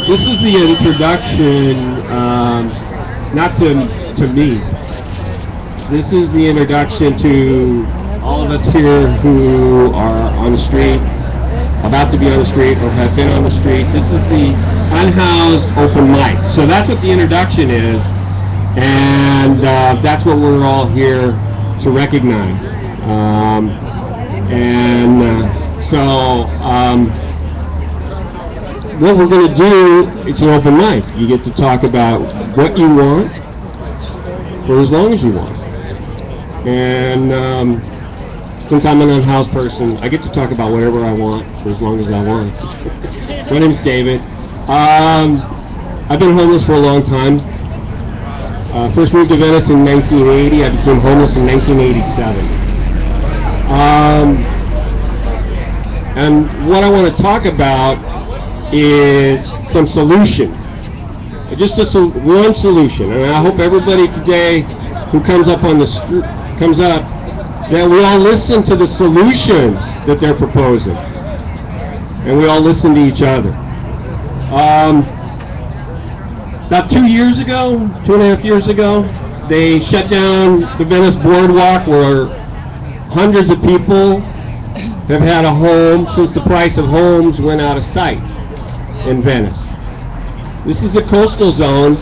This is the introduction, not to me. This is the introduction to all of us here who are on the street, about to be on the street, or have been on the street. This is the Unhoused open mic. So that's what the introduction is, and that's what we're all here to recognize. What we're going to do, it's an open mic. You get to talk about what you want for as long as you want. And since I'm an unhoused person, I get to talk about whatever I want for as long as I want. My name's David. I've been homeless for a long time. First moved to Venice in 1980. I became homeless in 1987. And what I want to talk about is some solution. Just one solution. And I hope everybody today who comes up on the street, that we all listen to the solutions that they're proposing. And we all listen to each other. About 2 years ago, 2.5 years ago, they shut down the Venice boardwalk where hundreds of people have had a home since the price of homes went out of sight in Venice. This is a coastal zone,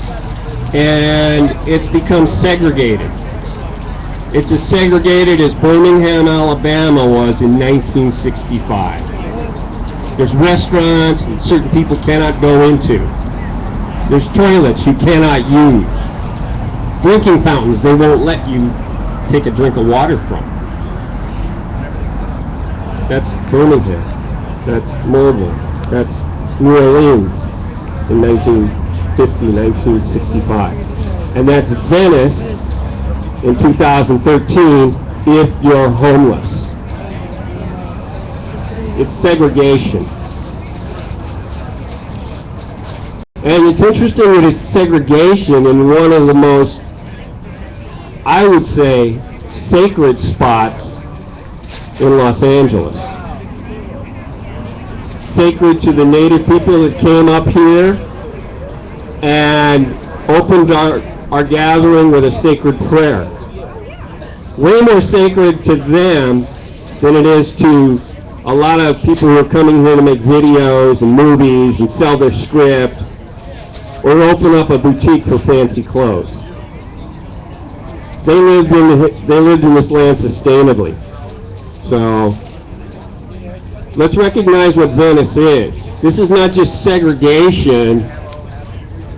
and it's become segregated. It's as segregated as Birmingham, Alabama was in 1965. There's restaurants that certain people cannot go into. There's toilets you cannot use. Drinking fountains they won't let you take a drink of water from. That's Birmingham. That's Mobile. That's New Orleans in 1950, 1965. And that's Venice in 2013 if you're homeless. It's segregation. And it's interesting that it's segregation in one of the most, I would say, sacred spots in Los Angeles. Sacred to the native people that came up here and opened our gathering with a sacred prayer. Way more sacred to them than it is to a lot of people who are coming here to make videos and movies and sell their script or open up a boutique for fancy clothes. They lived in this land sustainably. So let's recognize what Venice is. This is not just segregation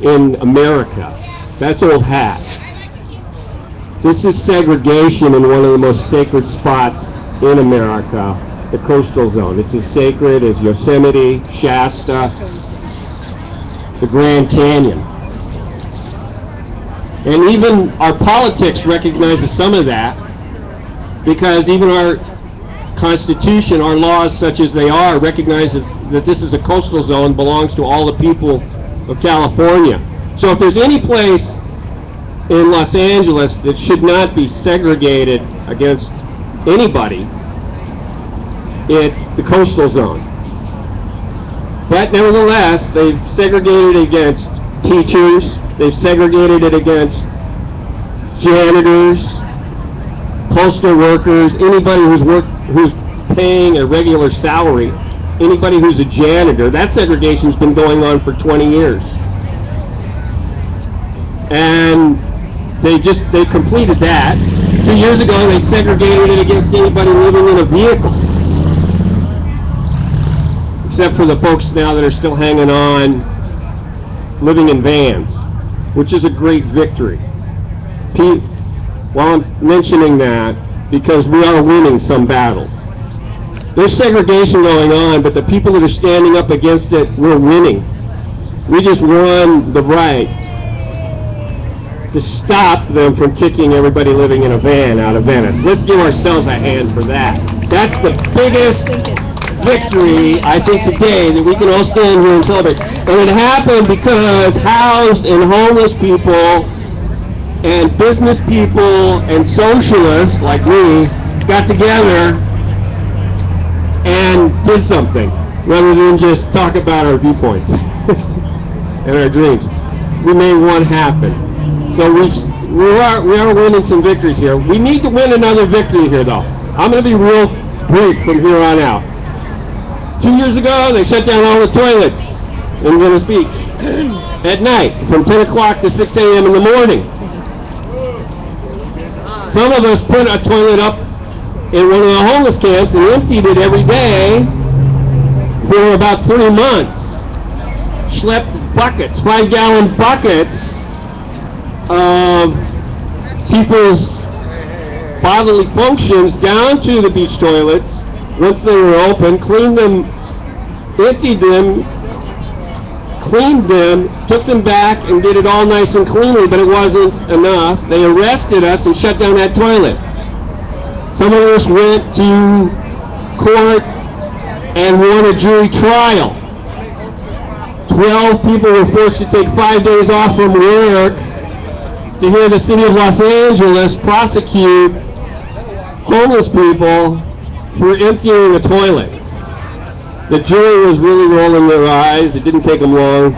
in America. That's old hat. This is segregation in one of the most sacred spots in America, the coastal zone. It's as sacred as Yosemite, Shasta, the Grand Canyon. And even our politics recognizes some of that, because even our Constitution, our laws such as they are, recognizes that this is a coastal zone, belongs to all the people of California. So if there's any place in Los Angeles that should not be segregated against anybody, it's the coastal zone. But nevertheless, they've segregated it against teachers, they've segregated it against janitors, postal workers, anybody who's paying a regular salary, anybody who's a janitor. That segregation's been going on for 20 years. And they completed that. 2 years ago, they segregated it against anybody living in a vehicle, except for the folks now that are still hanging on, living in vans, which is a great victory. Well, I'm mentioning that because we are winning some battles. There's segregation going on, but the people that are standing up against it, we're winning. We just won the right to stop them from kicking everybody living in a van out of Venice. Let's give ourselves a hand for that. That's the biggest victory, I think, today that we can all stand here and celebrate. And it happened because housed and homeless people and business people and socialists like me got together and did something rather than just talk about our viewpoints. and our dreams. We made one happen. So we are winning some victories here. We need to win another victory here, though. I'm going to be real brief from here on out. 2 years ago, they shut down all the toilets in Venice Beach at night from 10 o'clock to 6 a.m. in the morning. Some of us put a toilet up in one of the homeless camps and emptied it every day for about 3 months. Schlepped buckets, 5-gallon buckets of people's bodily functions down to the beach toilets once they were open, cleaned them, emptied them, cleaned them, took them back and did it all nice and cleanly, but it wasn't enough. They arrested us and shut down that toilet. Some of us went to court and won a jury trial. 12 people were forced to take 5 days off from work to hear the city of Los Angeles prosecute homeless people for emptying a toilet. The jury was really rolling their eyes. It didn't take them long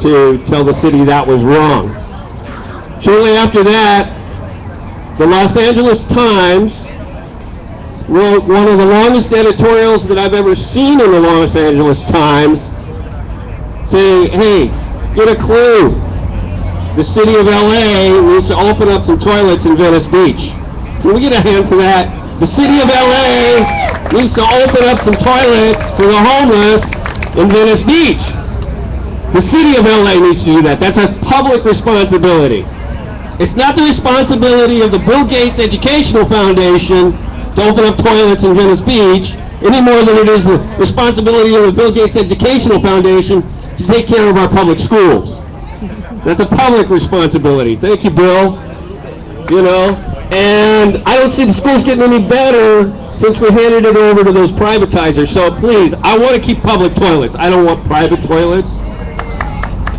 to tell the city that was wrong. Shortly after that, the Los Angeles Times wrote one of the longest editorials that I've ever seen in the Los Angeles Times, saying, hey, get a clue. The city of LA needs to open up some toilets in Venice Beach. Can we get a hand for that? The city of LA needs to open up some toilets for the homeless in Venice Beach. The city of LA needs to do that. That's a public responsibility. It's not the responsibility of the Bill Gates Educational Foundation to open up toilets in Venice Beach any more than it is the responsibility of the Bill Gates Educational Foundation to take care of our public schools. That's a public responsibility. Thank you, Bill. You know, and I don't see the schools getting any better since we handed it over to those privatizers. So please, I want to keep public toilets. I don't want private toilets.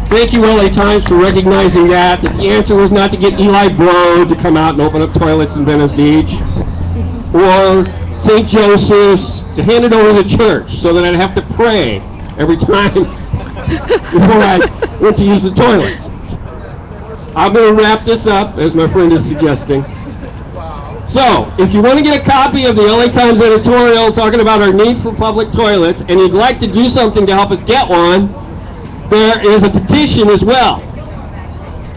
Thank you, LA Times, for recognizing that the answer was not to get Eli Broad to come out and open up toilets in Venice Beach, or St. Joseph's to hand it over to the church so that I'd have to pray every time before I went to use the toilet. I'm going to wrap this up, as my friend is suggesting. So, if you want to get a copy of the LA Times editorial talking about our need for public toilets, and you'd like to do something to help us get one, there is a petition as well.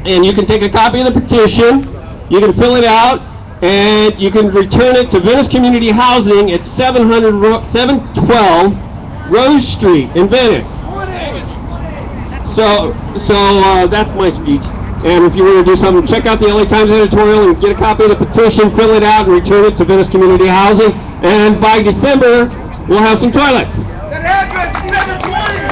And you can take a copy of the petition, you can fill it out, and you can return it to Venice Community Housing at 712 Rose Street in Venice. So that's my speech. And if you want to do something, check out the LA Times editorial and get a copy of the petition, fill it out, and return it to Venice Community Housing. And by December, we'll have some toilets. That address, 720